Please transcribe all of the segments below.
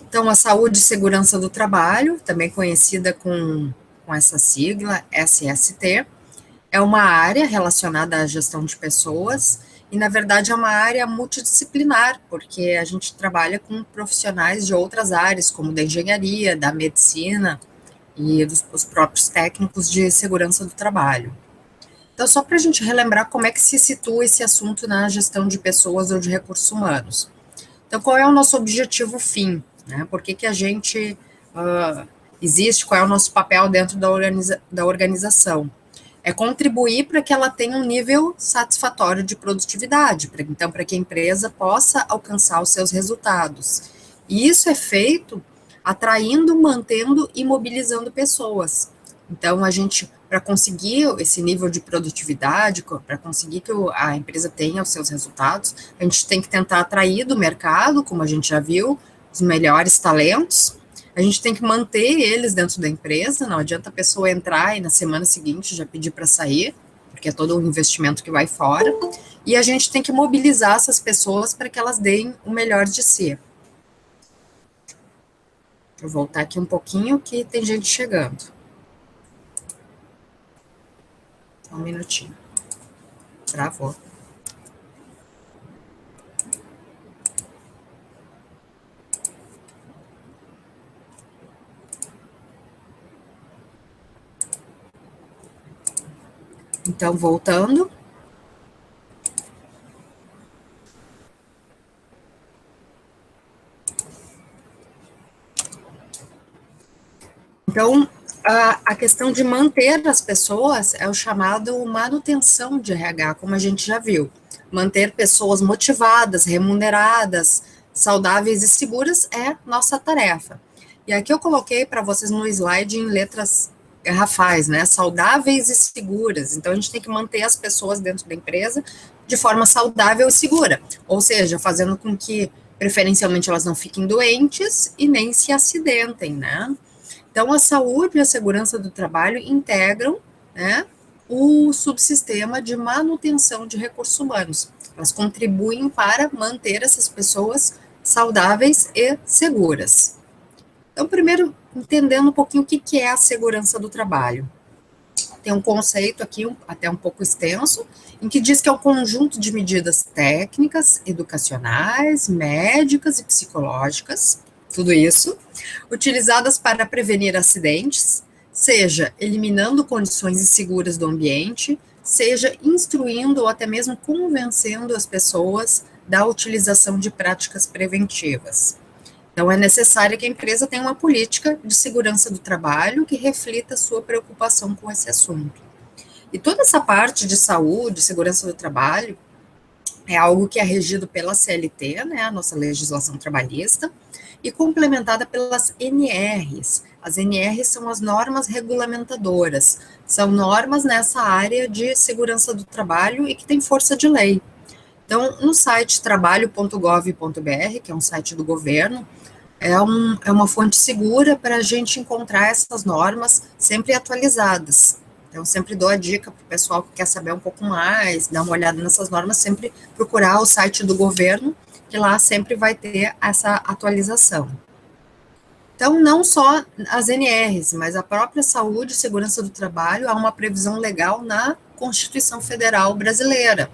Então, a saúde e segurança do trabalho, também conhecida com essa sigla, SST, é uma área relacionada à gestão de pessoas e, na verdade, é uma área multidisciplinar, porque a gente trabalha com profissionais de outras áreas, como da engenharia, da medicina e os próprios técnicos de segurança do trabalho. Então, só para a gente relembrar como é que se situa esse assunto na gestão de pessoas ou de recursos humanos. Então, qual é o nosso objetivo fim? Né? Por que a gente existe? Qual é o nosso papel dentro da organização? É contribuir para que ela tenha um nível satisfatório de produtividade, então, para que a empresa possa alcançar os seus resultados. E isso é feito atraindo, mantendo e mobilizando pessoas. Então, a gente, para conseguir esse nível de produtividade, para conseguir que a empresa tenha os seus resultados, a gente tem que tentar atrair do mercado, como a gente já viu, os melhores talentos. A gente tem que manter eles dentro da empresa, não adianta a pessoa entrar e na semana seguinte já pedir para sair, porque é todo um investimento que vai fora. E a gente tem que mobilizar essas pessoas para que elas deem o melhor de si. Vou voltar aqui um pouquinho, que tem gente chegando. Só um minutinho. Travou. Então, voltando. Então, a questão de manter as pessoas é o chamado manutenção de RH, como a gente já viu. Manter pessoas motivadas, remuneradas, saudáveis e seguras é nossa tarefa. E aqui eu coloquei para vocês no slide em letras garrafais, né? Saudáveis e seguras. Então, a gente tem que manter as pessoas dentro da empresa de forma saudável e segura. Ou seja, fazendo com que, preferencialmente, elas não fiquem doentes e nem se acidentem, né? Então, a saúde e a segurança do trabalho integram, né, o subsistema de manutenção de recursos humanos. Elas contribuem para manter essas pessoas saudáveis e seguras. Então, primeiro, entendendo um pouquinho o que é a segurança do trabalho. Tem um conceito aqui, até um pouco extenso, em que diz que é um conjunto de medidas técnicas, educacionais, médicas e psicológicas, tudo isso, utilizadas para prevenir acidentes, seja eliminando condições inseguras do ambiente, seja instruindo ou até mesmo convencendo as pessoas da utilização de práticas preventivas. Então, é necessário que a empresa tenha uma política de segurança do trabalho que reflita sua preocupação com esse assunto. E toda essa parte de saúde, segurança do trabalho, é algo que é regido pela CLT, né, a nossa legislação trabalhista, e complementada pelas NRs. As NRs são as normas regulamentadoras, são normas nessa área de segurança do trabalho e que tem força de lei. Então, no site trabalho.gov.br, que é um site do governo, é uma fonte segura para a gente encontrar essas normas sempre atualizadas. Então, sempre dou a dica para o pessoal que quer saber um pouco mais, dar uma olhada nessas normas, sempre procurar o site do governo, que lá sempre vai ter essa atualização. Então, não só as NRs, mas a própria saúde e segurança do trabalho, há uma previsão legal na Constituição Federal Brasileira,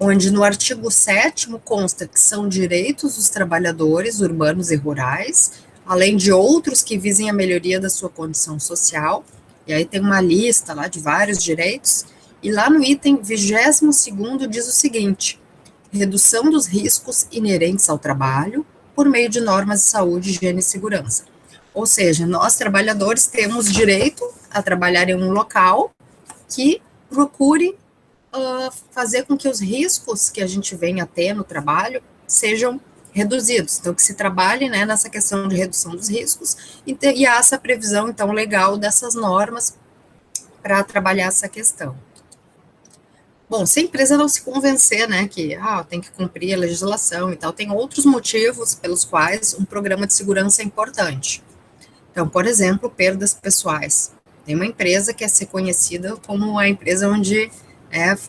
onde no artigo 7º consta que são direitos dos trabalhadores urbanos e rurais, além de outros que visem a melhoria da sua condição social, e aí tem uma lista lá de vários direitos, e lá no item 22º diz o seguinte: redução dos riscos inerentes ao trabalho por meio de normas de saúde, higiene e segurança. Ou seja, nós trabalhadores temos direito a trabalhar em um local que procure fazer com que os riscos que a gente venha a ter no trabalho sejam reduzidos. Então, que se trabalhe, né, nessa questão de redução dos riscos e há essa previsão, então, legal dessas normas para trabalhar essa questão. Bom, se a empresa não se convencer, né, que tem que cumprir a legislação e tal, tem outros motivos pelos quais um programa de segurança é importante. Então, por exemplo, perdas pessoais. Tem uma empresa que é ser conhecida como a empresa onde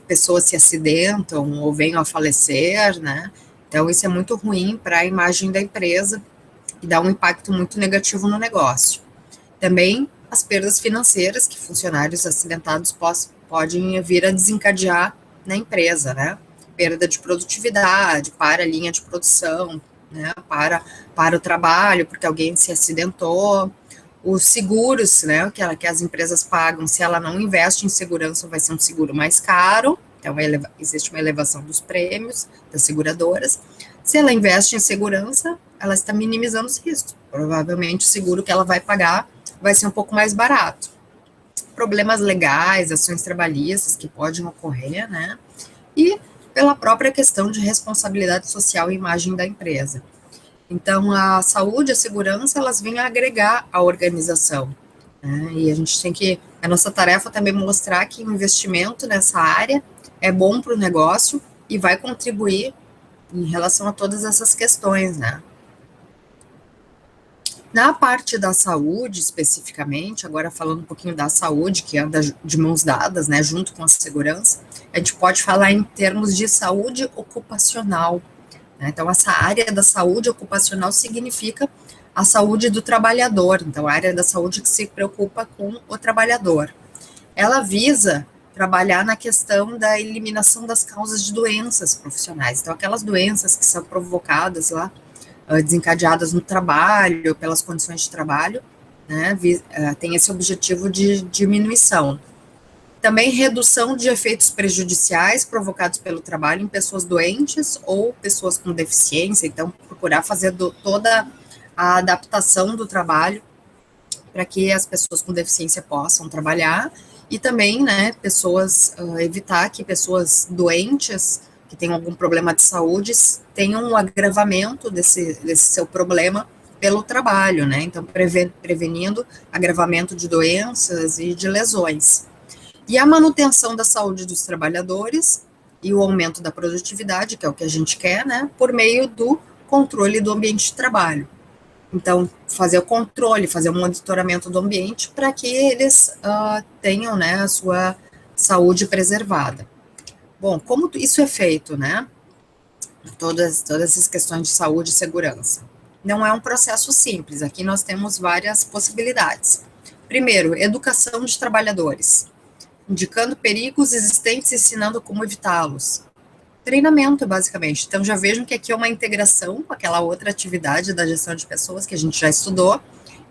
pessoas se acidentam ou venham a falecer, né? Então, isso é muito ruim para a imagem da empresa e dá um impacto muito negativo no negócio. Também as perdas financeiras que funcionários acidentados podem vir a desencadear na empresa, né? Perda de produtividade, para a linha de produção, né? Para o trabalho, porque alguém se acidentou. Os seguros, né? Que as empresas pagam, se ela não investe em segurança, vai ser um seguro mais caro. Então, existe uma elevação dos prêmios das seguradoras. Se ela investe em segurança, ela está minimizando os riscos. Provavelmente o seguro que ela vai pagar vai ser um pouco mais barato. Problemas legais, ações trabalhistas que podem ocorrer, né? E pela própria questão de responsabilidade social e imagem da empresa. Então, a saúde e a segurança, elas vêm a agregar a organização, né? E a gente tem que, a nossa tarefa também é mostrar que o investimento nessa área é bom para o negócio e vai contribuir em relação a todas essas questões, né? Na parte da saúde, especificamente, agora falando um pouquinho da saúde, que anda de mãos dadas, né, junto com a segurança, a gente pode falar em termos de saúde ocupacional, né? Então, essa área da saúde ocupacional significa a saúde do trabalhador, então, a área da saúde que se preocupa com o trabalhador. Ela visa trabalhar na questão da eliminação das causas de doenças profissionais, então, aquelas doenças que são provocadas lá, desencadeadas no trabalho, pelas condições de trabalho, né, tem esse objetivo de diminuição. Também redução de efeitos prejudiciais provocados pelo trabalho em pessoas doentes ou pessoas com deficiência, então procurar fazer toda a adaptação do trabalho para que as pessoas com deficiência possam trabalhar, e também, né, evitar que pessoas doentes que tenham algum problema de saúde tenham um agravamento desse seu problema pelo trabalho, né? Então, prevenindo agravamento de doenças e de lesões. E a manutenção da saúde dos trabalhadores e o aumento da produtividade, que é o que a gente quer, né? Por meio do controle do ambiente de trabalho. Então, fazer o controle, fazer o monitoramento do ambiente para que eles tenham, né, a sua saúde preservada. Bom, como isso é feito, né? Todas essas questões de saúde e segurança. Não é um processo simples, aqui nós temos várias possibilidades. Primeiro, educação de trabalhadores, indicando perigos existentes e ensinando como evitá-los. Treinamento, basicamente. Então, já vejam que aqui é uma integração com aquela outra atividade da gestão de pessoas que a gente já estudou,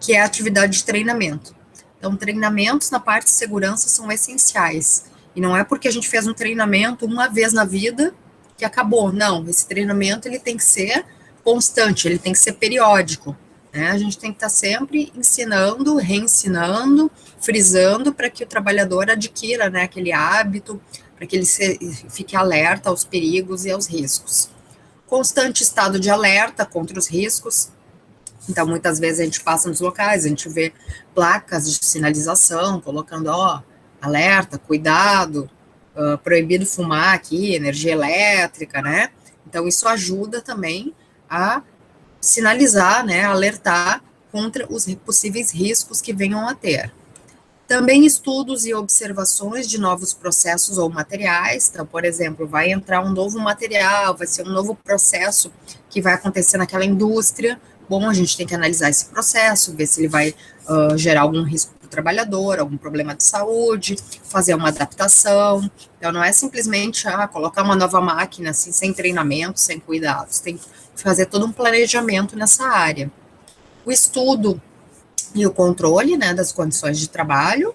que é a atividade de treinamento. Então, treinamentos na parte de segurança são essenciais. E não é porque a gente fez um treinamento uma vez na vida que acabou. Não, esse treinamento ele tem que ser constante, ele tem que ser periódico, né? A gente tem que estar sempre ensinando, reensinando, frisando para que o trabalhador adquira, né, aquele hábito, para que ele fique alerta aos perigos e aos riscos. Constante estado de alerta contra os riscos. Então, muitas vezes a gente passa nos locais, a gente vê placas de sinalização, colocando, alerta, cuidado, proibido fumar aqui, energia elétrica, né? Então, isso ajuda também a sinalizar, né, alertar contra os possíveis riscos que venham a ter. Também estudos e observações de novos processos ou materiais. Então, por exemplo, vai entrar um novo material, vai ser um novo processo que vai acontecer naquela indústria. Bom, a gente tem que analisar esse processo, ver se ele vai gerar algum risco para o trabalhador, algum problema de saúde, fazer uma adaptação. Então, não é simplesmente colocar uma nova máquina assim, sem treinamento, sem cuidados. Tem que fazer todo um planejamento nessa área. O estudo e o controle, né, das condições de trabalho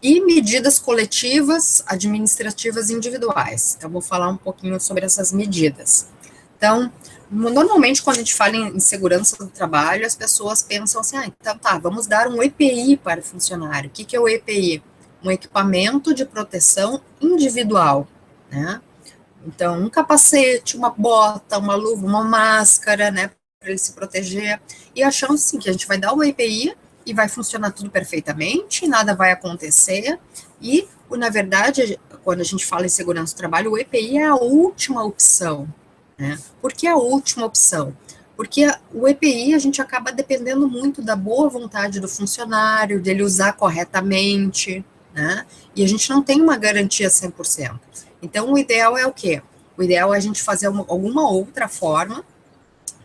e medidas coletivas, administrativas e individuais. Então, vou falar um pouquinho sobre essas medidas. Então, normalmente, quando a gente fala em segurança do trabalho, as pessoas pensam assim, então tá, vamos dar um EPI para o funcionário. O que é o EPI? Um equipamento de proteção individual, né? Então, um capacete, uma bota, uma luva, uma máscara, né, para ele se proteger, e achando assim que a gente vai dar o EPI e vai funcionar tudo perfeitamente, nada vai acontecer, e, na verdade, quando a gente fala em segurança do trabalho, o EPI é a última opção, né? Por que a última opção? Porque o EPI a gente acaba dependendo muito da boa vontade do funcionário, dele usar corretamente, né? E a gente não tem uma garantia 100%. Então, o ideal é o quê? O ideal é a gente fazer alguma outra forma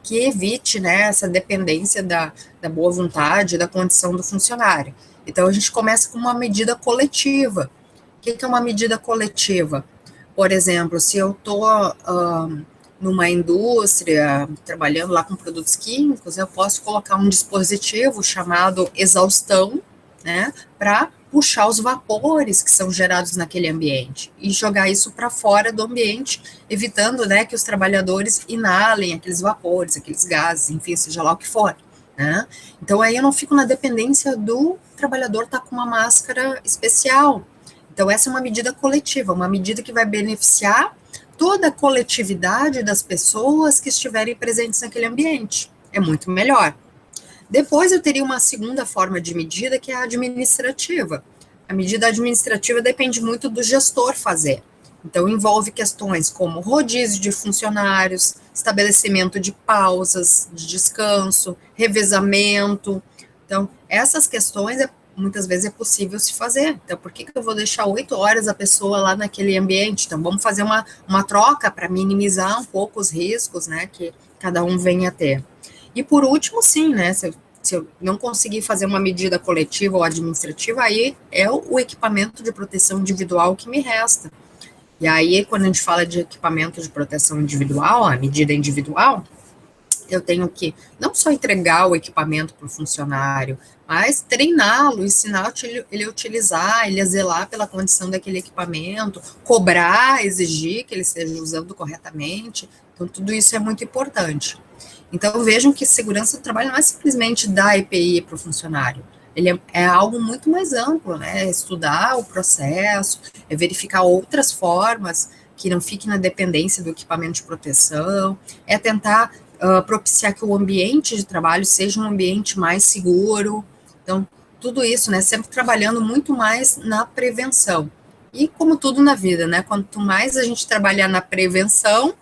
que evite, né, essa dependência da boa vontade, da condição do funcionário. Então, a gente começa com uma medida coletiva. O que é uma medida coletiva? Por exemplo, se eu estou numa indústria, trabalhando lá com produtos químicos, eu posso colocar um dispositivo chamado exaustão, né, para puxar os vapores que são gerados naquele ambiente e jogar isso para fora do ambiente, evitando, né, que os trabalhadores inalem aqueles vapores, aqueles gases, enfim, seja lá o que for, né? Então aí eu não fico na dependência do trabalhador estar com uma máscara especial. Então essa é uma medida coletiva, uma medida que vai beneficiar toda a coletividade das pessoas que estiverem presentes naquele ambiente. É muito melhor. Depois eu teria uma segunda forma de medida, que é a administrativa. A medida administrativa depende muito do gestor fazer. Então, envolve questões como rodízio de funcionários, estabelecimento de pausas, de descanso, revezamento. Então, essas questões, muitas vezes é possível se fazer. Então, por que eu vou deixar 8 horas a pessoa lá naquele ambiente? Então, vamos fazer uma troca para minimizar um pouco os riscos, né, que cada um venha a ter. E por último, sim, né, se eu não conseguir fazer uma medida coletiva ou administrativa, aí é o equipamento de proteção individual que me resta. E aí, quando a gente fala de equipamento de proteção individual, a medida individual, eu tenho que não só entregar o equipamento para o funcionário, mas treiná-lo, ensinar ele a utilizar, ele a zelar pela condição daquele equipamento, cobrar, exigir que ele esteja usando corretamente. Então, tudo isso é muito importante. Então, vejam que segurança do trabalho não é simplesmente dar EPI para o funcionário, ele é algo muito mais amplo, né? É estudar o processo, é verificar outras formas que não fique na dependência do equipamento de proteção, é tentar propiciar que o ambiente de trabalho seja um ambiente mais seguro. Então, tudo isso, né? Sempre trabalhando muito mais na prevenção. E como tudo na vida, né? Quanto mais a gente trabalhar na prevenção,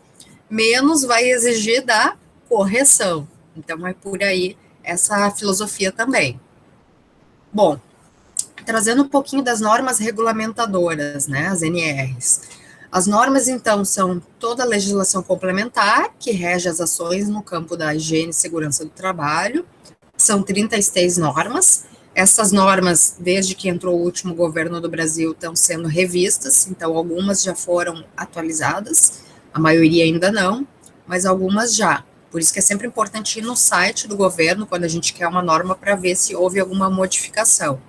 menos vai exigir da correção. Então, é por aí essa filosofia também. Bom, trazendo um pouquinho das normas regulamentadoras, né, as NRs. As normas, então, são toda a legislação complementar que rege as ações no campo da higiene e segurança do trabalho. São 36 normas. Essas normas, desde que entrou o último governo do Brasil, estão sendo revistas, então algumas já foram atualizadas, a maioria ainda não, mas algumas já. Por isso que é sempre importante ir no site do governo, quando a gente quer uma norma, para ver se houve alguma modificação.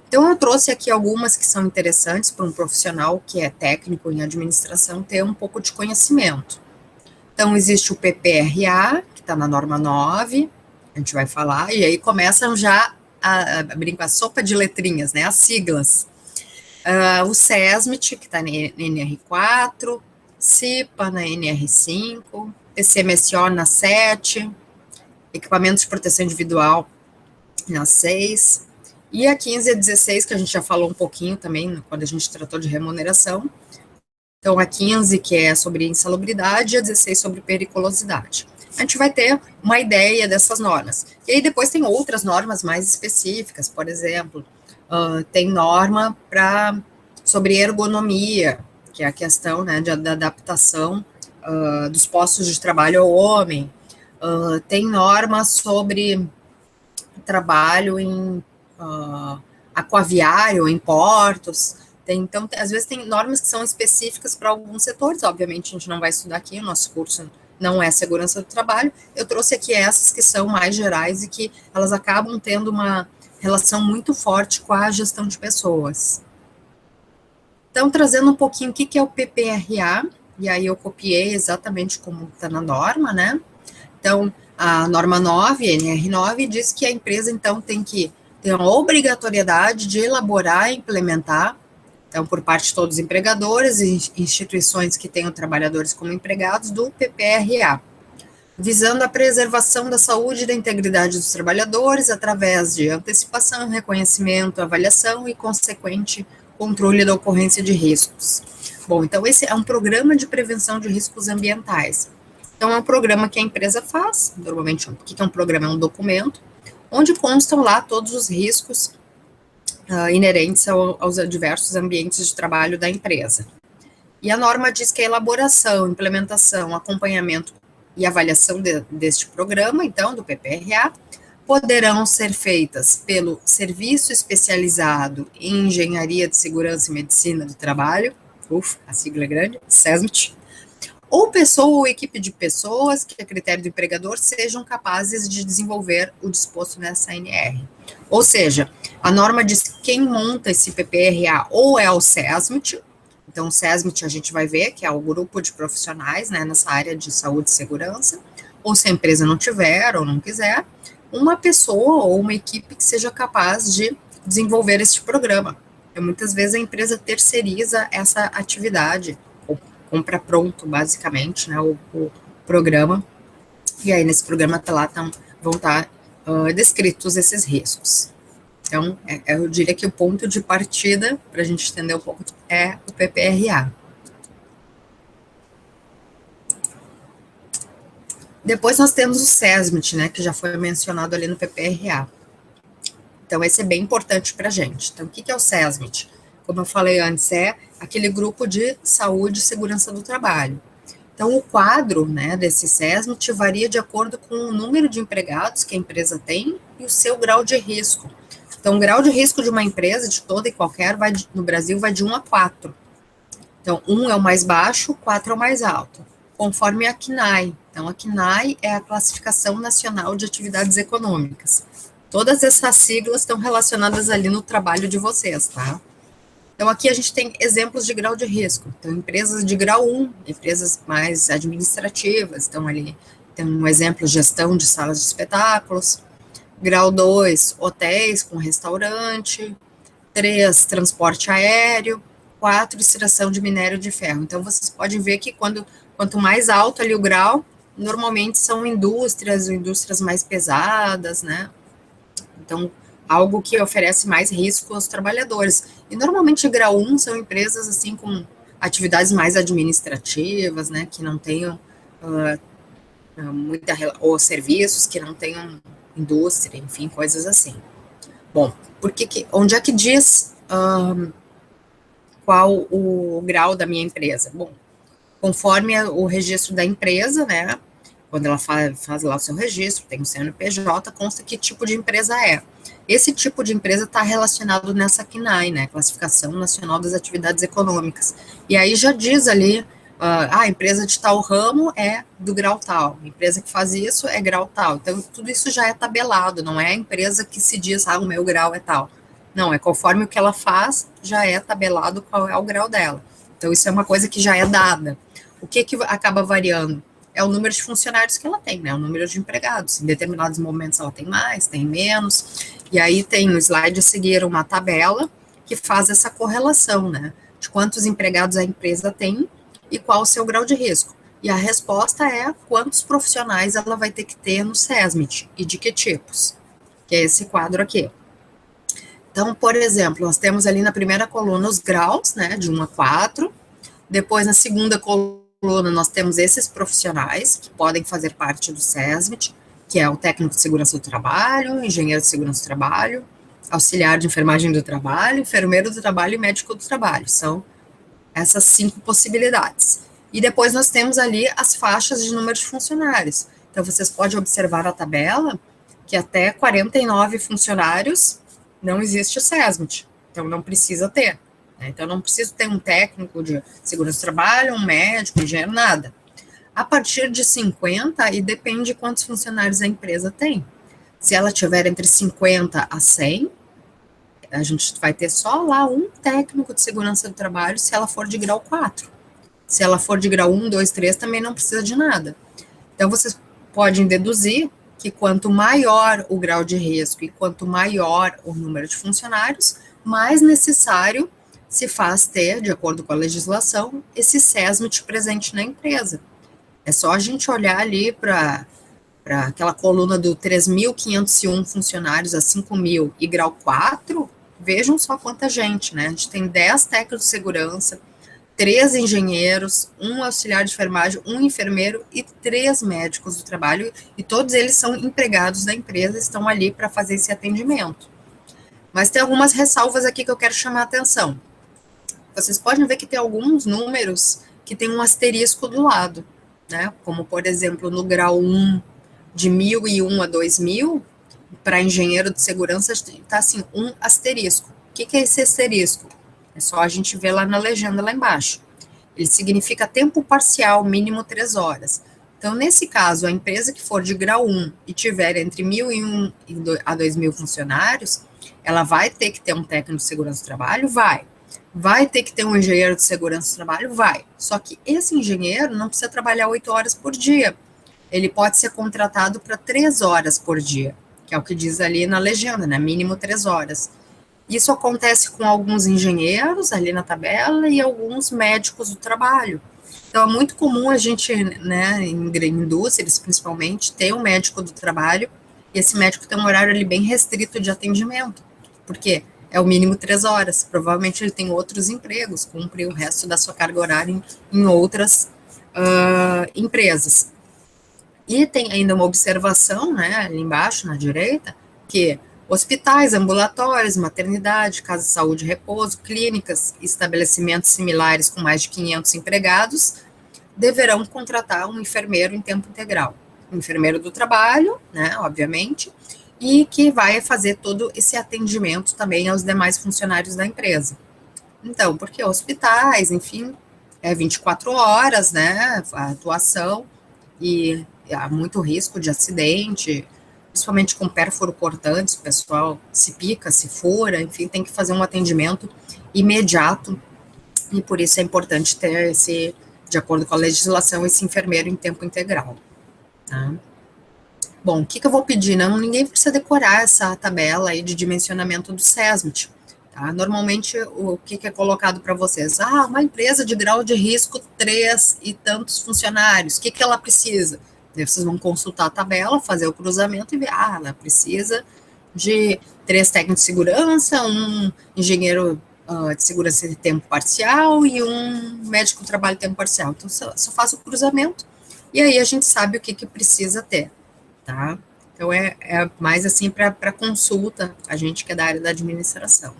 Então, eu trouxe aqui algumas que são interessantes para um profissional que é técnico em administração ter um pouco de conhecimento. Então, existe o PPRA, que está na norma 9, a gente vai falar, e aí começam já a brincar a sopa de letrinhas, né, as siglas. O SESMIT, que está na NR4, CIPA na NR5, PCMSO na 7, equipamentos de proteção individual na 6, e a 15 e a 16, que a gente já falou um pouquinho também, quando a gente tratou de remuneração. Então, a 15, que é sobre insalubridade, e a 16 sobre periculosidade. A gente vai ter uma ideia dessas normas. E aí, depois tem outras normas mais específicas, por exemplo, tem norma sobre ergonomia, que é a questão, né, da adaptação dos postos de trabalho ao homem. Tem norma sobre trabalho em aquaviário, em portos. Então, às vezes tem normas que são específicas para alguns setores, obviamente a gente não vai estudar aqui, o nosso curso não é segurança do trabalho, eu trouxe aqui essas que são mais gerais e que elas acabam tendo uma relação muito forte com a gestão de pessoas. Então, trazendo um pouquinho o que é o PPRA, e aí eu copiei exatamente como está na norma, né? Então, a norma 9, NR9, diz que a empresa, então, tem que ter uma obrigatoriedade de elaborar e implementar, então, por parte de todos os empregadores e instituições que tenham trabalhadores como empregados, do PPRA, visando a preservação da saúde e da integridade dos trabalhadores através de antecipação, reconhecimento, avaliação e consequente controle da ocorrência de riscos. Bom, então esse é um programa de prevenção de riscos ambientais. Então é um programa que a empresa faz, normalmente, o que é um programa? É um documento, onde constam lá todos os riscos inerentes aos diversos ambientes de trabalho da empresa. E a norma diz que a elaboração, implementação, acompanhamento e avaliação deste programa, então, do PPRA, poderão ser feitas pelo Serviço Especializado em Engenharia de Segurança e Medicina do Trabalho, a sigla é grande, SESMIT, ou pessoa ou equipe de pessoas que, a critério do empregador, sejam capazes de desenvolver o disposto nessa ANR. Ou seja, a norma diz que quem monta esse PPRA ou é o SESMIT, então o SESMIT a gente vai ver que é o grupo de profissionais, né, nessa área de saúde e segurança, ou se a empresa não tiver ou não quiser, uma pessoa ou uma equipe que seja capaz de desenvolver este programa. Então, muitas vezes a empresa terceiriza essa atividade, ou compra pronto, basicamente, né, o programa, e aí nesse programa vão estar descritos esses riscos. Então, eu diria que o ponto de partida, para a gente entender um pouco, é o PPRA. Depois nós temos o SESMIT, né, que já foi mencionado ali no PPRA. Então, esse é bem importante para a gente. Então, o que é o SESMIT? Como eu falei antes, é aquele grupo de saúde e segurança do trabalho. Então, o quadro, né, desse SESMIT varia de acordo com o número de empregados que a empresa tem e o seu grau de risco. Então, o grau de risco de uma empresa, de toda e qualquer, no Brasil, vai de 1 a 4. Então, 1 é o mais baixo, 4 é o mais alto, conforme a CNAE. Então, a CNAE é a Classificação Nacional de Atividades Econômicas. Todas essas siglas estão relacionadas ali no trabalho de vocês, tá? Então, aqui a gente tem exemplos de grau de risco. Então, empresas de grau 1, empresas mais administrativas, estão ali. Tem um exemplo, gestão de salas de espetáculos. Grau 2, hotéis com restaurante. 3, transporte aéreo. 4, extração de minério de ferro. Então, vocês podem ver que quanto mais alto ali o grau, normalmente são indústrias mais pesadas, né? Então, algo que oferece mais risco aos trabalhadores. E, normalmente, grau 1 são empresas, assim, com atividades mais administrativas, né, que não tenham ou serviços que não tenham indústria, enfim, coisas assim. Bom, onde é que diz qual o grau da minha empresa? Bom, conforme o registro da empresa, né, quando ela faz lá o seu registro, tem o CNPJ, consta que tipo de empresa é. Esse tipo de empresa está relacionado nessa CNAE, né, Classificação Nacional das Atividades Econômicas. E aí já diz ali, a empresa de tal ramo é do grau tal, a empresa que faz isso é grau tal. Então, tudo isso já é tabelado, não é a empresa que se diz, o meu grau é tal. Não, é conforme o que ela faz, já é tabelado qual é o grau dela. Então, isso é uma coisa que já é dada. O que acaba variando? É o número de funcionários que ela tem, né? O número de empregados. Em determinados momentos ela tem mais, tem menos. E aí tem no slide a seguir uma tabela que faz essa correlação, né? De quantos empregados a empresa tem e qual o seu grau de risco. E a resposta é quantos profissionais ela vai ter que ter no SESMIT e de que tipos. Que é esse quadro aqui. Então, por exemplo, nós temos ali na primeira coluna os graus, né? De 1 a 4. Depois, na segunda coluna, nós temos esses profissionais que podem fazer parte do SESMIT, que é o técnico de segurança do trabalho, engenheiro de segurança do trabalho, auxiliar de enfermagem do trabalho, enfermeiro do trabalho e médico do trabalho. São essas 5 possibilidades. E depois nós temos ali as faixas de número de funcionários. Então, vocês podem observar a tabela que até 49 funcionários não existe o SESMIT. Então, não precisa ter. Então, não preciso ter um técnico de segurança do trabalho, um médico, um engenheiro, nada. A partir de 50, e depende de quantos funcionários a empresa tem. Se ela tiver entre 50 a 100, a gente vai ter só lá um técnico de segurança do trabalho se ela for de grau 4. Se ela for de grau 1, 2, 3, também não precisa de nada. Então, vocês podem deduzir que quanto maior o grau de risco e quanto maior o número de funcionários, mais necessário se faz ter, de acordo com a legislação, esse SESMIT presente na empresa. É só a gente olhar ali para aquela coluna do 3.501 funcionários a 5.000 e grau 4, vejam só quanta gente, né? A gente tem 10 técnicos de segurança, 3 engenheiros, 1 auxiliar de enfermagem, 1 enfermeiro e 3 médicos do trabalho, e todos eles são empregados da empresa, estão ali para fazer esse atendimento. Mas tem algumas ressalvas aqui que eu quero chamar a atenção. Vocês podem ver que tem alguns números que tem um asterisco do lado. né, como, por exemplo, no grau 1, de 1001 a 2000, para engenheiro de segurança, está assim, um asterisco. O que é esse asterisco? É só a gente ver lá na legenda, lá embaixo. Ele significa tempo parcial, mínimo 3 horas. Então, nesse caso, a empresa que for de grau 1 e tiver entre 1001 a 2000 funcionários, ela vai ter que ter um técnico de segurança do trabalho? Vai. Vai ter que ter um engenheiro de segurança do trabalho? Vai. Só que esse engenheiro não precisa trabalhar 8 horas por dia. Ele pode ser contratado para 3 horas por dia, que é o que diz ali na legenda, né? Mínimo 3 horas. Isso acontece com alguns engenheiros ali na tabela e alguns médicos do trabalho. Então, é muito comum a gente, né, em indústrias principalmente, ter um médico do trabalho e esse médico tem um horário ali bem restrito de atendimento, porque é o mínimo 3 horas. Provavelmente ele tem outros empregos, cumpre o resto da sua carga horária em outras empresas. E tem ainda uma observação, né, ali embaixo, na direita, que hospitais, ambulatórios, maternidade, casas de saúde e repouso, clínicas, estabelecimentos similares com mais de 500 empregados, deverão contratar um enfermeiro em tempo integral. Um enfermeiro do trabalho, né, obviamente, e que vai fazer todo esse atendimento também aos demais funcionários da empresa. Então, porque hospitais, enfim, é 24 horas, né, a atuação, e há muito risco de acidente, principalmente com pérfuro cortante, o pessoal se pica, se fura, enfim, tem que fazer um atendimento imediato, e por isso é importante ter esse, de acordo com a legislação, esse enfermeiro em tempo integral. Tá? Bom, o que eu vou pedir? Não, ninguém precisa decorar essa tabela aí de dimensionamento do SESMIT. Tá? Normalmente, o que é colocado para vocês? Ah, uma empresa de grau de risco 3 e tantos funcionários, o que ela precisa? Daí vocês vão consultar a tabela, fazer o cruzamento e ver, ela precisa de 3 técnicos de segurança, um engenheiro de segurança de tempo parcial e um médico de trabalho de tempo parcial. Então, só faz o cruzamento e aí a gente sabe o que precisa ter, tá? Então, é mais assim para consulta, a gente que é da área da administração.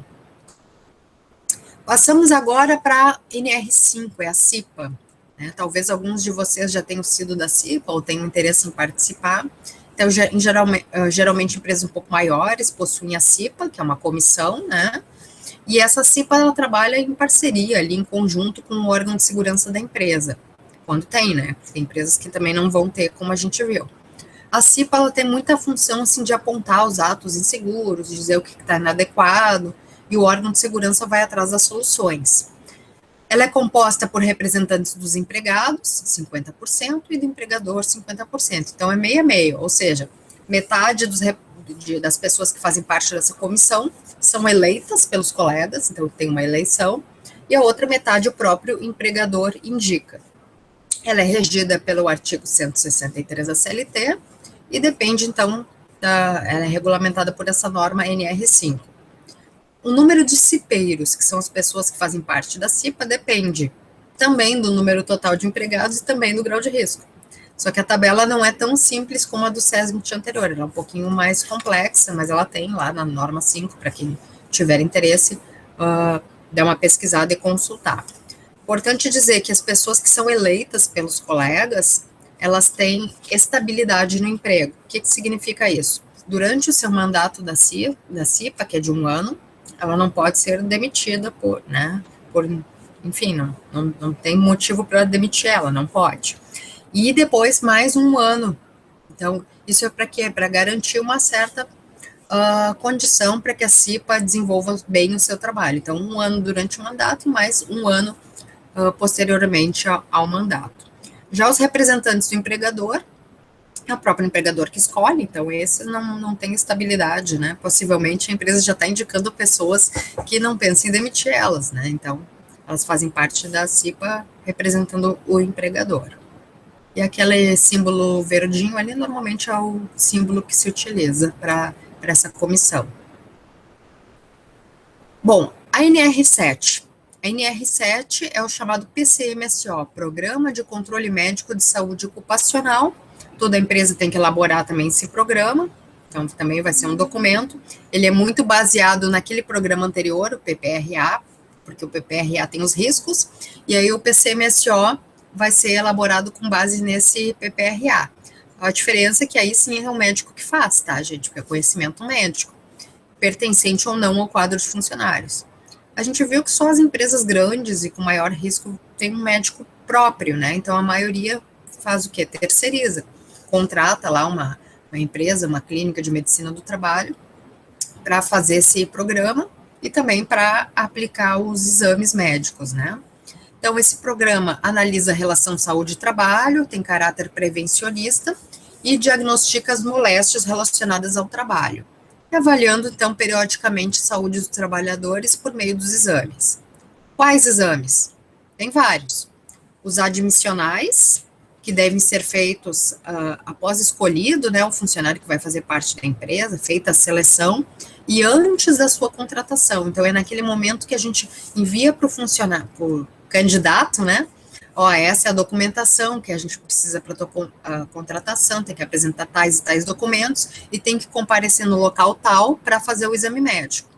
Passamos agora para a NR5, é a CIPA. Né? Talvez alguns de vocês já tenham sido da CIPA ou tenham interesse em participar. Então, geralmente empresas um pouco maiores possuem a CIPA, que é uma comissão, né? E essa CIPA, ela trabalha em parceria, ali em conjunto com o órgão de segurança da empresa. Quando tem, né? Tem empresas que também não vão ter, como a gente viu. A CIPA, ela tem muita função, assim, de apontar os atos inseguros, dizer o que está inadequado, e o órgão de segurança vai atrás das soluções. Ela é composta por representantes dos empregados, 50%, e do empregador, 50%. Então, é meio a meio, ou seja, metade das pessoas que fazem parte dessa comissão são eleitas pelos colegas, então tem uma eleição, e a outra metade o próprio empregador indica. Ela é regida pelo artigo 163 da CLT, e depende, então, ela é regulamentada por essa norma NR5. O número de cipeiros, que são as pessoas que fazem parte da CIPA, depende também do número total de empregados e também do grau de risco. Só que a tabela não é tão simples como a do SESMIT anterior, ela é um pouquinho mais complexa, mas ela tem lá na norma 5, para quem tiver interesse, dar uma pesquisada e consultar. Importante dizer que as pessoas que são eleitas pelos colegas, elas têm estabilidade no emprego. O que significa isso? Durante o seu mandato da CIPA, que é de 1 ano, ela não pode ser demitida enfim, não tem motivo para demitir ela, não pode. E depois mais 1 ano. Então, isso é para quê? Para garantir uma certa condição para que a CIPA desenvolva bem o seu trabalho. Então, 1 ano durante o mandato e mais 1 ano posteriormente ao mandato. Já os representantes do empregador, é o próprio empregador que escolhe, então esse não tem estabilidade, né? Possivelmente a empresa já está indicando pessoas que não pensam em demitir elas, né? Então, elas fazem parte da CIPA representando o empregador. E aquele símbolo verdinho ali, normalmente é o símbolo que se utiliza para essa comissão. Bom, a NR7. A NR7 é o chamado PCMSO, Programa de Controle Médico de Saúde Ocupacional. Toda empresa tem que elaborar também esse programa, então também vai ser um documento. Ele é muito baseado naquele programa anterior, o PPRA, porque o PPRA tem os riscos, e aí o PCMSO vai ser elaborado com base nesse PPRA. A diferença é que aí sim é o médico que faz, tá, gente? Porque é conhecimento médico, pertencente ou não ao quadro de funcionários. A gente viu que só as empresas grandes e com maior risco têm um médico próprio, né? Então a maioria faz o quê? Terceiriza. Contrata lá uma empresa, uma clínica de medicina do trabalho, para fazer esse programa e também para aplicar os exames médicos, né? Então, esse programa analisa a relação saúde-trabalho, tem caráter prevencionista e diagnostica as moléstias relacionadas ao trabalho, avaliando, então, periodicamente a saúde dos trabalhadores por meio dos exames. Quais exames? Tem vários. Os admissionais, que devem ser feitos após escolhido, né, o funcionário que vai fazer parte da empresa, feita a seleção, e antes da sua contratação. Então, é naquele momento que a gente envia para o funcionário, para o candidato, né, ó, essa é a documentação que a gente precisa para a contratação, tem que apresentar tais e tais documentos, e tem que comparecer no local tal para fazer o exame médico.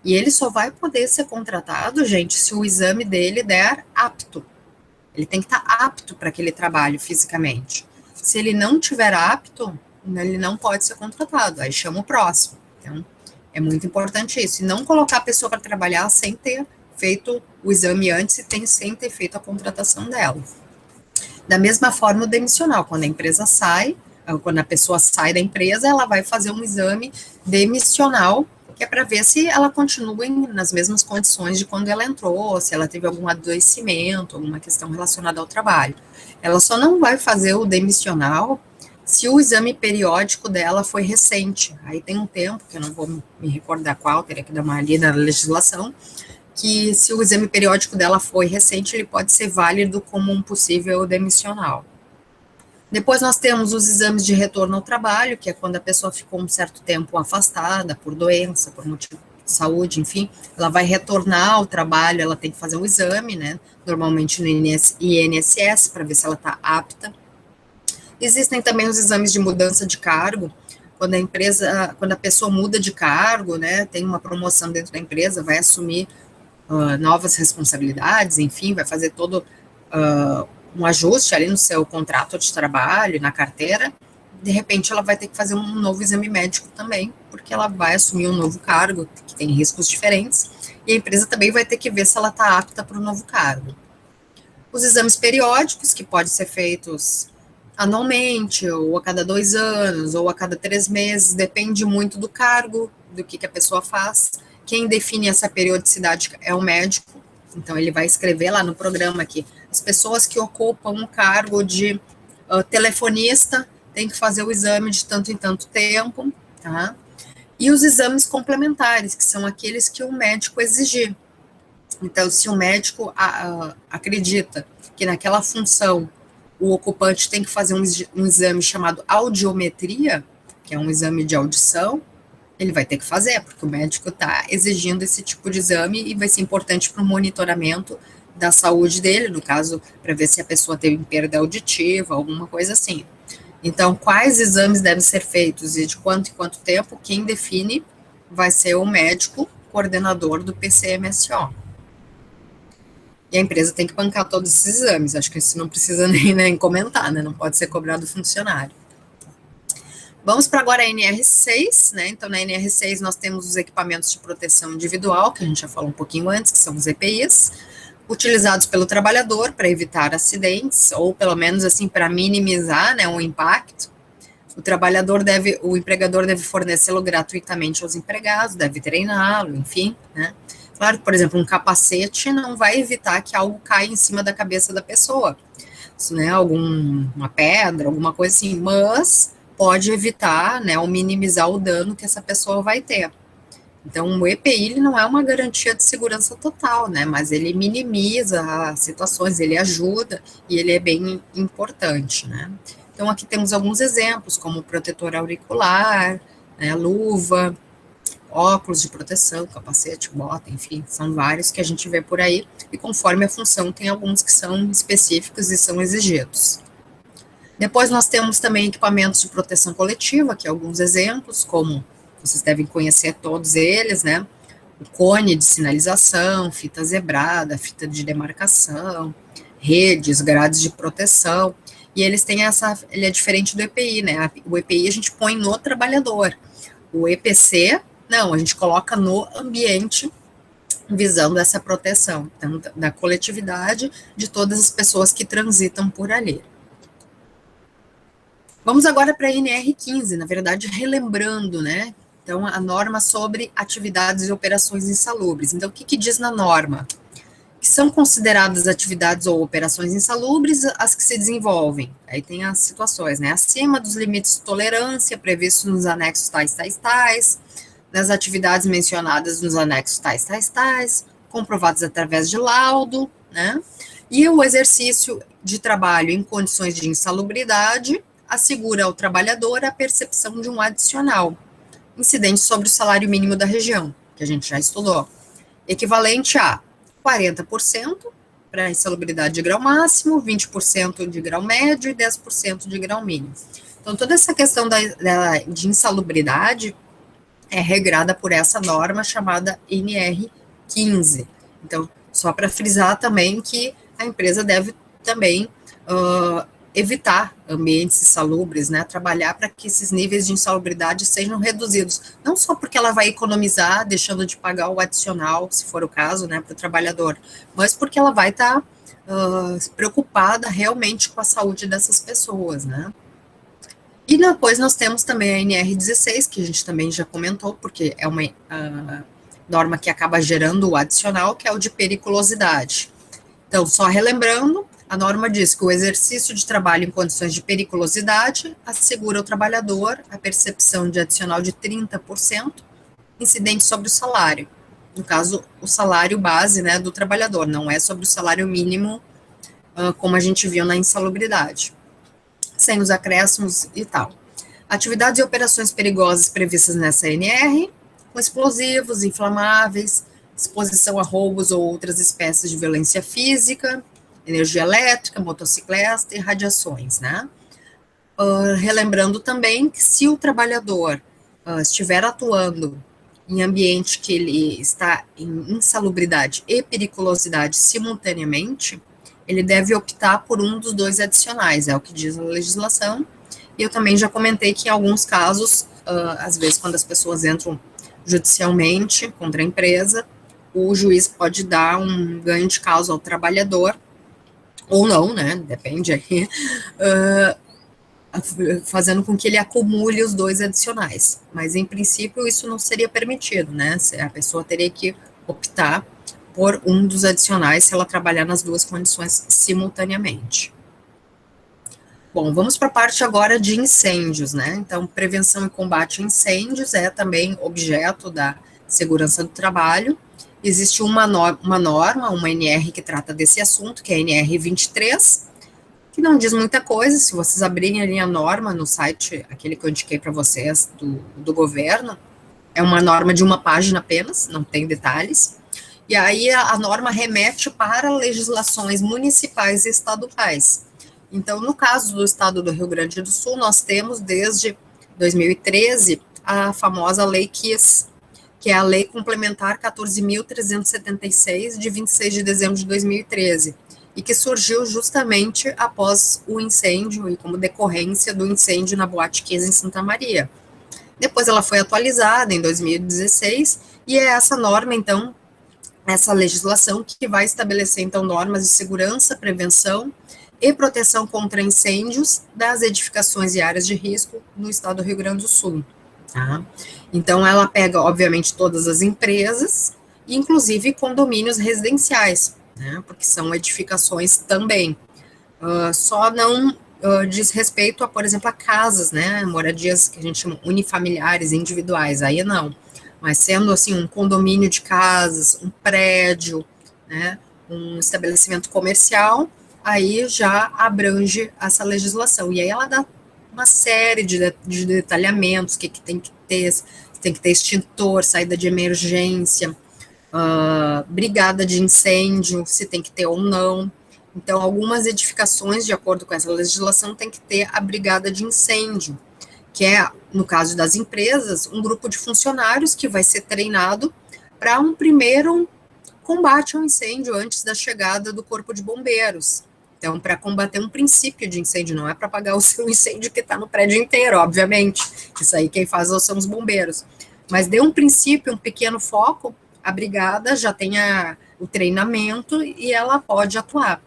E ele só vai poder ser contratado, gente, se o exame dele der apto. Ele tem que estar apto para aquele trabalho fisicamente. Se ele não tiver apto, ele não pode ser contratado, aí chama o próximo. Então, é muito importante isso. E não colocar a pessoa para trabalhar sem ter feito o exame antes e sem ter feito a contratação dela. Da mesma forma, o demissional, quando a empresa sai, quando a pessoa sai da empresa, ela vai fazer um exame demissional, que é para ver se ela continua nas mesmas condições de quando ela entrou, se ela teve algum adoecimento, alguma questão relacionada ao trabalho. Ela só não vai fazer o demissional se o exame periódico dela foi recente. Aí tem um tempo, que eu não vou me recordar qual, teria que dar uma lida na legislação, que se o exame periódico dela foi recente, ele pode ser válido como um possível demissional. Depois nós temos os exames de retorno ao trabalho, que é quando a pessoa ficou um certo tempo afastada por doença, por motivo de saúde, enfim, ela vai retornar ao trabalho, ela tem que fazer um exame, né, normalmente no INSS, para ver se ela está apta. Existem também os exames de mudança de cargo, quando a pessoa muda de cargo, né, tem uma promoção dentro da empresa, vai assumir novas responsabilidades, enfim, vai fazer todo um ajuste ali no seu contrato de trabalho, na carteira, de repente ela vai ter que fazer um novo exame médico também, porque ela vai assumir um novo cargo, que tem riscos diferentes, e a empresa também vai ter que ver se ela está apta para o novo cargo. Os exames periódicos, que podem ser feitos anualmente, ou a cada 2 anos, ou a cada 3 meses, depende muito do cargo, do que a pessoa faz. Quem define essa periodicidade é o médico, então ele vai escrever lá no programa aqui, as pessoas que ocupam um cargo de telefonista têm que fazer o exame de tanto em tanto tempo, tá? E os exames complementares, que são aqueles que o médico exigir. Então, se o médico acredita que naquela função o ocupante tem que fazer um exame chamado audiometria, que é um exame de audição, ele vai ter que fazer, porque o médico está exigindo esse tipo de exame e vai ser importante para o monitoramento da saúde dele, no caso, para ver se a pessoa teve perda auditiva, alguma coisa assim. Então, quais exames devem ser feitos e de quanto em quanto tempo, quem define vai ser o médico coordenador do PCMSO. E a empresa tem que bancar todos esses exames, acho que isso não precisa nem comentar, né? Não pode ser cobrado do funcionário. Vamos para agora a NR6, né? Então, na NR6 nós temos os equipamentos de proteção individual, que a gente já falou um pouquinho antes, que são os EPIs, utilizados pelo trabalhador para evitar acidentes, ou pelo menos assim, para minimizar, né, o impacto. O empregador deve fornecê-lo gratuitamente aos empregados, deve treiná-lo, enfim, né? Claro que, por exemplo, um capacete não vai evitar que algo caia em cima da cabeça da pessoa, isso, né, uma pedra, alguma coisa assim, mas pode evitar, né, ou minimizar o dano que essa pessoa vai ter. Então, o EPI ele não é uma garantia de segurança total, né, mas ele minimiza as situações, ele ajuda e ele é bem importante, né. Então, aqui temos alguns exemplos, como protetor auricular, né, luva, óculos de proteção, capacete, bota, enfim, são vários que a gente vê por aí, e conforme a função, tem alguns que são específicos e são exigidos. Depois nós temos também equipamentos de proteção coletiva, que alguns exemplos, como vocês devem conhecer todos eles, né? O cone de sinalização, fita zebrada, fita de demarcação, redes, grades de proteção, e eles têm ele é diferente do EPI, né? O EPI a gente põe no trabalhador, o EPC, não, a gente coloca no ambiente, visando essa proteção, então, da coletividade, de todas as pessoas que transitam por ali. Vamos agora para a NR15, na verdade, relembrando, né? Então, a norma sobre atividades e operações insalubres. Então, o que diz na norma? Que são consideradas atividades ou operações insalubres as que se desenvolvem. Aí tem as situações, né? Acima dos limites de tolerância previstos nos anexos tais, nas atividades mencionadas nos anexos tais, comprovadas através de laudo, né? E o exercício de trabalho em condições de insalubridade assegura ao trabalhador a percepção de um adicional, incidente sobre o salário mínimo da região, que a gente já estudou, equivalente a 40% para insalubridade de grau máximo, 20% de grau médio e 10% de grau mínimo. Então, toda essa questão de insalubridade é regrada por essa norma chamada NR15. Então, só para frisar também que a empresa deve também evitar ambientes insalubres, né, trabalhar para que esses níveis de insalubridade sejam reduzidos, não só porque ela vai economizar, deixando de pagar o adicional, se for o caso, né, para o trabalhador, mas porque ela vai estar preocupada realmente com a saúde dessas pessoas, né. E depois nós temos também a NR16, que a gente também já comentou, porque é uma norma que acaba gerando o adicional, que é o de periculosidade. Então, só relembrando, a norma diz que o exercício de trabalho em condições de periculosidade assegura ao trabalhador a percepção de adicional de 30% incidente sobre o salário. No caso, o salário base, né, do trabalhador, não é sobre o salário mínimo, como a gente viu na insalubridade, sem os acréscimos e tal. Atividades e operações perigosas previstas nessa NR, com explosivos, inflamáveis, exposição a roubos ou outras espécies de violência física, energia elétrica, motocicleta e radiações, né? Relembrando também que se o trabalhador estiver atuando em ambiente que ele está em insalubridade e periculosidade simultaneamente, ele deve optar por um dos dois adicionais, é o que diz a legislação. E eu também já comentei que em alguns casos, às vezes quando as pessoas entram judicialmente contra a empresa, o juiz pode dar um ganho de causa ao trabalhador, ou não, né, depende aí, fazendo com que ele acumule os dois adicionais. Mas, em princípio, isso não seria permitido, né, a pessoa teria que optar por um dos adicionais se ela trabalhar nas duas condições simultaneamente. Bom, vamos para a parte agora de incêndios, né? Então, prevenção e combate a incêndios é também objeto da segurança do trabalho. Existe uma norma, uma NR que trata desse assunto, que é a NR 23, que não diz muita coisa. Se vocês abrirem ali a norma no site, aquele que eu indiquei para vocês, do governo, é uma norma de uma página apenas, não tem detalhes. E aí a norma remete para legislações municipais e estaduais. Então, no caso do estado do Rio Grande do Sul, nós temos desde 2013 a famosa Lei KISS, que é a Lei Complementar 14.376, de 26 de dezembro de 2013, e que surgiu justamente após o incêndio e como decorrência do incêndio na Boate 15 em Santa Maria. Depois ela foi atualizada em 2016, e é essa norma, então, essa legislação que vai estabelecer, então, normas de segurança, prevenção e proteção contra incêndios das edificações e áreas de risco no estado do Rio Grande do Sul. Tá? Então, ela pega, obviamente, todas as empresas, inclusive condomínios residenciais, né, porque são edificações também. Só não diz respeito a, por exemplo, a casas, né, moradias que a gente chama unifamiliares, individuais, aí não. Mas sendo, assim, um condomínio de casas, um prédio, né, um estabelecimento comercial, aí já abrange essa legislação. E aí ela dá uma série de detalhamentos, o que tem que ter extintor, saída de emergência, brigada de incêndio, se tem que ter ou não. Então, algumas edificações, de acordo com essa legislação, tem que ter a brigada de incêndio, que é, no caso das empresas, um grupo de funcionários que vai ser treinado para um primeiro combate ao incêndio antes da chegada do corpo de bombeiros. Então, para combater um princípio de incêndio, não é para apagar o seu incêndio que está no prédio inteiro, obviamente. Isso aí quem faz são os bombeiros. Mas dê um princípio, um pequeno foco, a brigada já tem o treinamento e ela pode atuar.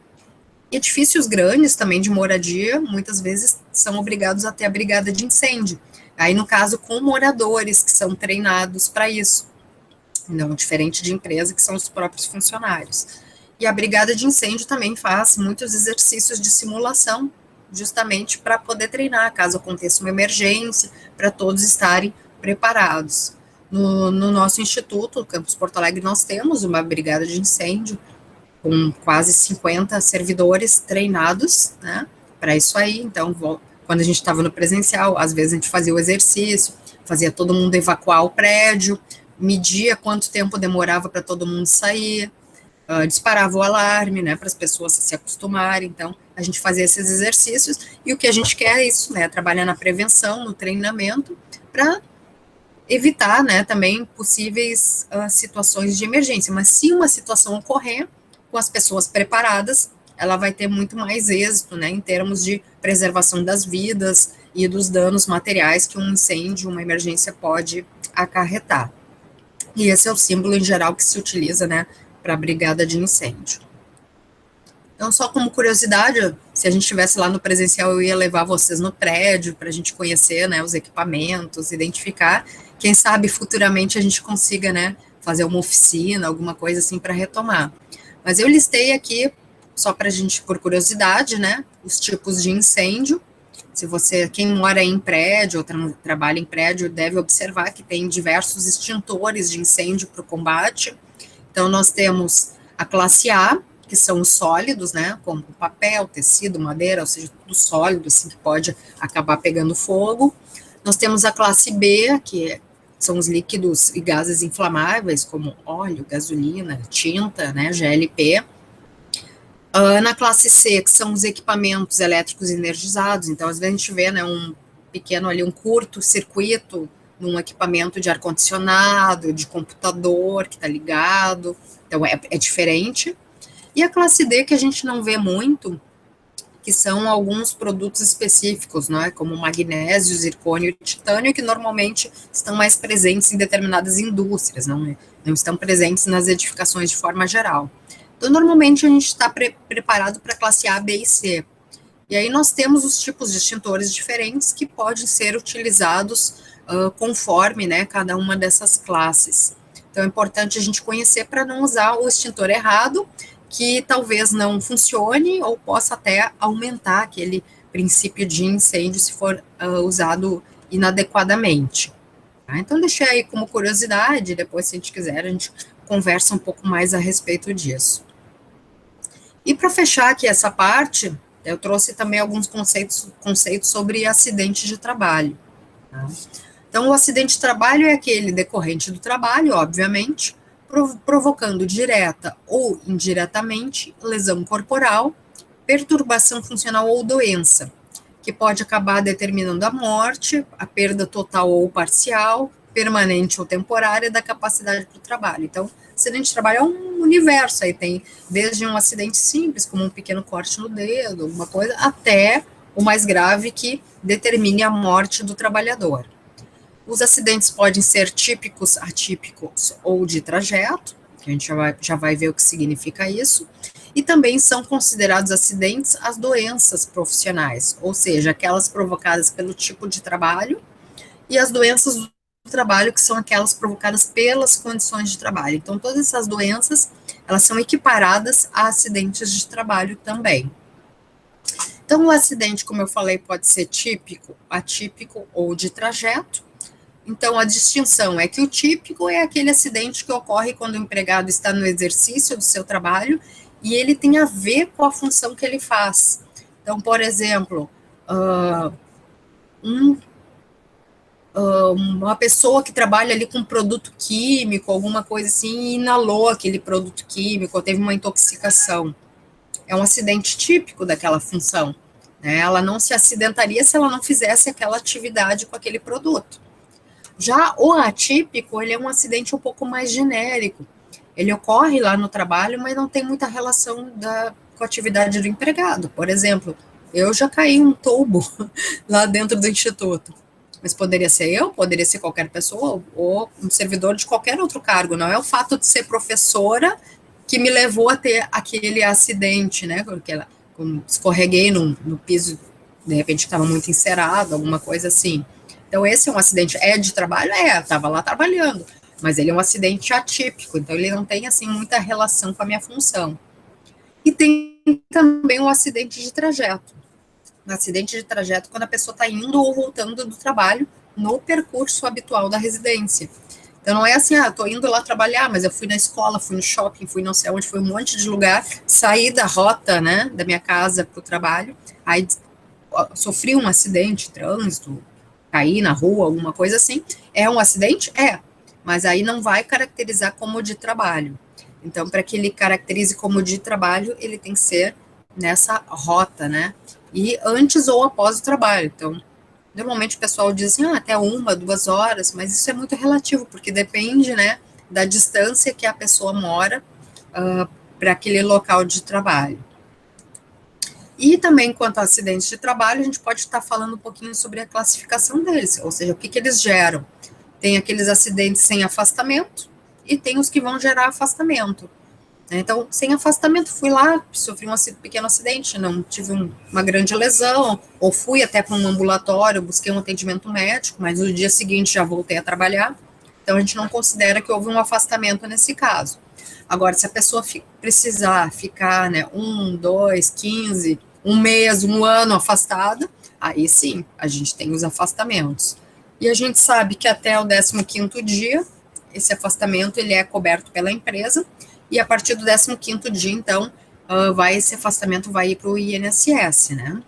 Edifícios grandes também de moradia, muitas vezes são obrigados a ter a brigada de incêndio. Aí, no caso, com moradores que são treinados para isso. Não diferente de empresa, que são os próprios funcionários. E a brigada de incêndio também faz muitos exercícios de simulação, justamente para poder treinar, caso aconteça uma emergência, para todos estarem preparados. No nosso instituto, o Campus Porto Alegre, nós temos uma brigada de incêndio, com quase 50 servidores treinados, né, para isso aí. Então, quando a gente estava no presencial, às vezes a gente fazia o exercício, fazia todo mundo evacuar o prédio, media quanto tempo demorava para todo mundo sair, disparava o alarme, né, para as pessoas se acostumarem. Então, a gente fazia esses exercícios, e o que a gente quer é isso, né, trabalhar na prevenção, no treinamento, para evitar, né, também possíveis situações de emergência. Mas se uma situação ocorrer, com as pessoas preparadas, ela vai ter muito mais êxito, né, em termos de preservação das vidas e dos danos materiais que um incêndio, uma emergência pode acarretar. E esse é o símbolo em geral que se utiliza, né, para a brigada de incêndio. Então, só como curiosidade, se a gente estivesse lá no presencial, eu ia levar vocês no prédio para a gente conhecer, né, os equipamentos, identificar. Quem sabe futuramente a gente consiga, né, fazer uma oficina, alguma coisa assim para retomar. Mas eu listei aqui, só para a gente, por curiosidade, né, os tipos de incêndio. Se você, quem mora em prédio ou trabalha em prédio, deve observar que tem diversos extintores de incêndio para o combate. Então, nós temos a classe A, que são os sólidos, né, como papel, tecido, madeira, ou seja, tudo sólido, assim, que pode acabar pegando fogo. Nós temos a classe B, que são os líquidos e gases inflamáveis, como óleo, gasolina, tinta, né, GLP. Na classe C, que são os equipamentos elétricos energizados. Então, às vezes a gente vê, né, um pequeno ali, um curto-circuito num equipamento de ar-condicionado, de computador que está ligado. Então, é diferente. E a classe D, que a gente não vê muito, que são alguns produtos específicos, né, como magnésio, zircônio e titânio, que normalmente estão mais presentes em determinadas indústrias, não estão presentes nas edificações de forma geral. Então, normalmente a gente está preparado para a classe A, B e C. E aí nós temos os tipos de extintores diferentes que podem ser utilizados conforme, né, cada uma dessas classes. Então, é importante a gente conhecer para não usar o extintor errado, que talvez não funcione ou possa até aumentar aquele princípio de incêndio se for usado inadequadamente. Tá? Então, deixei aí como curiosidade, depois, se a gente quiser, a gente conversa um pouco mais a respeito disso. E para fechar aqui essa parte, eu trouxe também alguns conceitos sobre acidente de trabalho. Tá? Então, o acidente de trabalho é aquele decorrente do trabalho, obviamente, provocando direta ou indiretamente lesão corporal, perturbação funcional ou doença, que pode acabar determinando a morte, a perda total ou parcial, permanente ou temporária da capacidade para o trabalho. Então, acidente de trabalho é um universo, aí tem desde um acidente simples, como um pequeno corte no dedo, alguma coisa, até o mais grave que determine a morte do trabalhador. Os acidentes podem ser típicos, atípicos ou de trajeto, que a gente já vai ver o que significa isso, e também são considerados acidentes as doenças profissionais, ou seja, aquelas provocadas pelo tipo de trabalho, e as doenças do trabalho, que são aquelas provocadas pelas condições de trabalho. Então, todas essas doenças, elas são equiparadas a acidentes de trabalho também. Então, o acidente, como eu falei, pode ser típico, atípico ou de trajeto. Então, a distinção é que o típico é aquele acidente que ocorre quando o empregado está no exercício do seu trabalho e ele tem a ver com a função que ele faz. Então, por exemplo, uma pessoa que trabalha ali com produto químico, alguma coisa assim, e inalou aquele produto químico, ou teve uma intoxicação. É um acidente típico daquela função, né? Ela não se acidentaria se ela não fizesse aquela atividade com aquele produto. Já o atípico, ele é um acidente um pouco mais genérico. ele ocorre lá no trabalho, mas não tem muita relação com a atividade do empregado. Por exemplo, eu já caí um tombo lá dentro do instituto, mas poderia ser eu, poderia ser qualquer pessoa, ou um servidor de qualquer outro cargo. Não é o fato de ser professora que me levou a ter aquele acidente, né? Porque ela, escorreguei no piso, de repente estava muito encerado, alguma coisa assim. Então, esse é um acidente. É de trabalho? É, estava lá trabalhando. Mas ele é um acidente atípico, então ele não tem, assim, muita relação com a minha função. E tem também um acidente de trajeto. Um acidente de trajeto quando a pessoa está indo ou voltando do trabalho no percurso habitual da residência. Então, não é assim, tô indo lá trabalhar, mas eu fui na escola, fui no shopping, fui não sei onde, fui um monte de lugar, saí da rota, né, da minha casa para o trabalho, aí sofri um acidente, trânsito, caí na rua, alguma coisa assim. É um acidente? É, mas aí não vai caracterizar como de trabalho. Então, para que ele caracterize como de trabalho, ele tem que ser nessa rota, né? E antes ou após o trabalho. Então, normalmente o pessoal diz assim, até 1, 2 horas, mas isso é muito relativo, porque depende, né, da distância que a pessoa mora para aquele local de trabalho. E também, quanto a acidentes de trabalho, a gente pode estar falando um pouquinho sobre a classificação deles, ou seja, o que eles geram. Tem aqueles acidentes sem afastamento e tem os que vão gerar afastamento. Então, sem afastamento, fui lá, sofri um pequeno acidente, não tive uma grande lesão, ou fui até para um ambulatório, busquei um atendimento médico, mas no dia seguinte já voltei a trabalhar. Então, a gente não considera que houve um afastamento nesse caso. Agora, se a pessoa precisar ficar, né, 1, 2, 15, um mês, um ano afastada, aí sim, a gente tem os afastamentos. E a gente sabe que até o 15º dia, esse afastamento ele é coberto pela empresa, e a partir do 15º dia, então, esse afastamento vai ir para o INSS, né?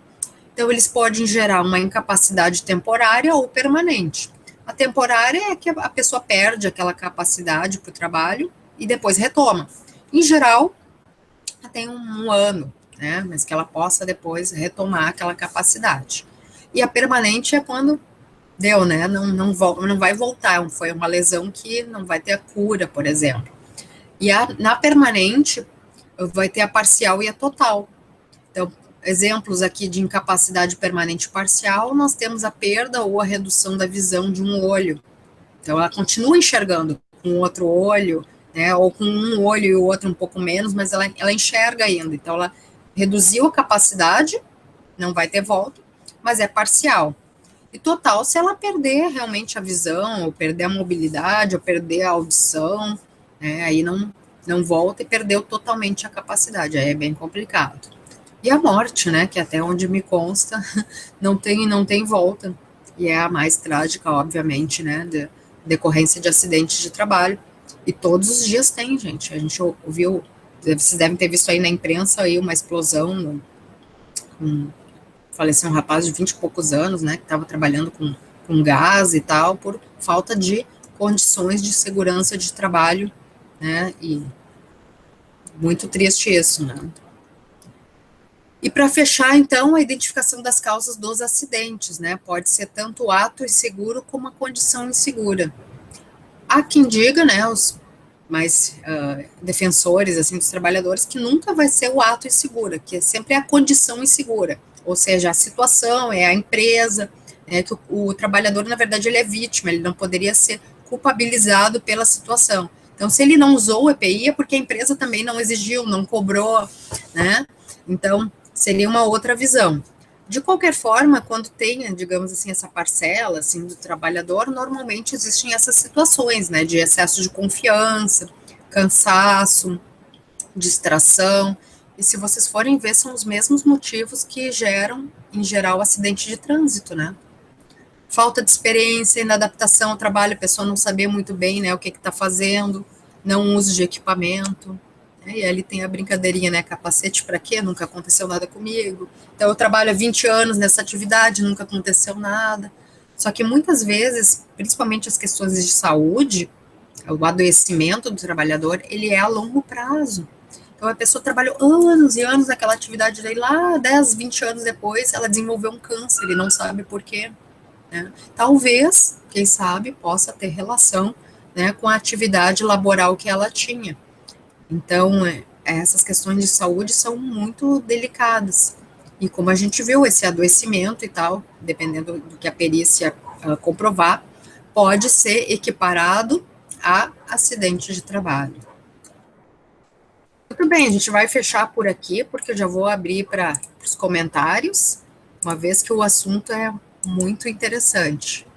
Então, eles podem gerar uma incapacidade temporária ou permanente. A temporária é que a pessoa perde aquela capacidade para o trabalho e depois retoma. Em geral, tem um ano, né? Mas que ela possa depois retomar aquela capacidade. E a permanente é quando deu, né? Não vai voltar. Foi uma lesão que não vai ter a cura, por exemplo. E na permanente, vai ter a parcial e a total. Então, exemplos aqui de incapacidade permanente parcial, nós temos a perda ou a redução da visão de um olho. Então, ela continua enxergando com outro olho, né, ou com um olho e o outro um pouco menos, mas ela enxerga ainda. Então, ela reduziu a capacidade, não vai ter volta, mas é parcial. E total, se ela perder realmente a visão, ou perder a mobilidade, ou perder a audição, aí não volta e perdeu totalmente a capacidade, aí é bem complicado. E a morte, né, que até onde me consta, não tem volta, e é a mais trágica, obviamente, né, decorrência de acidentes de trabalho, e todos os dias tem, gente, a gente ouviu, vocês devem ter visto aí na imprensa, aí uma explosão, faleceu um rapaz de 20 e poucos anos, né, que estava trabalhando com gás e tal, por falta de condições de segurança de trabalho, né, e muito triste isso, né. E para fechar, então, a identificação das causas dos acidentes, né, pode ser tanto o ato inseguro como a condição insegura. Há quem diga, né, os mais defensores, assim, dos trabalhadores, que nunca vai ser o ato inseguro, que sempre é a condição insegura, ou seja, a situação, é a empresa, que o trabalhador, na verdade, ele é vítima, ele não poderia ser culpabilizado pela situação. Então, se ele não usou o EPI, é porque a empresa também não exigiu, não cobrou, né? Então, seria uma outra visão. De qualquer forma, quando tem, digamos assim, essa parcela, assim, do trabalhador, normalmente existem essas situações, né, de excesso de confiança, cansaço, distração, e se vocês forem ver, são os mesmos motivos que geram, em geral, acidente de trânsito, né? Falta de experiência, inadaptação ao trabalho, a pessoa não saber muito bem, né, o que está fazendo, não uso de equipamento, né, e ali tem a brincadeirinha, né, capacete para quê? Nunca aconteceu nada comigo. Então, eu trabalho há 20 anos nessa atividade, nunca aconteceu nada. Só que muitas vezes, principalmente as questões de saúde, o adoecimento do trabalhador, ele é a longo prazo. Então, a pessoa trabalhou anos e anos naquela atividade, daí lá 10, 20 anos depois, ela desenvolveu um câncer e não sabe por quê. Né? Talvez, quem sabe, possa ter relação, né, com a atividade laboral que ela tinha. Então, essas questões de saúde são muito delicadas. E como a gente viu, esse adoecimento e tal, dependendo do que a perícia comprovar, pode ser equiparado a acidente de trabalho. Muito bem, a gente vai fechar por aqui, porque eu já vou abrir para os comentários, uma vez que o assunto é muito interessante.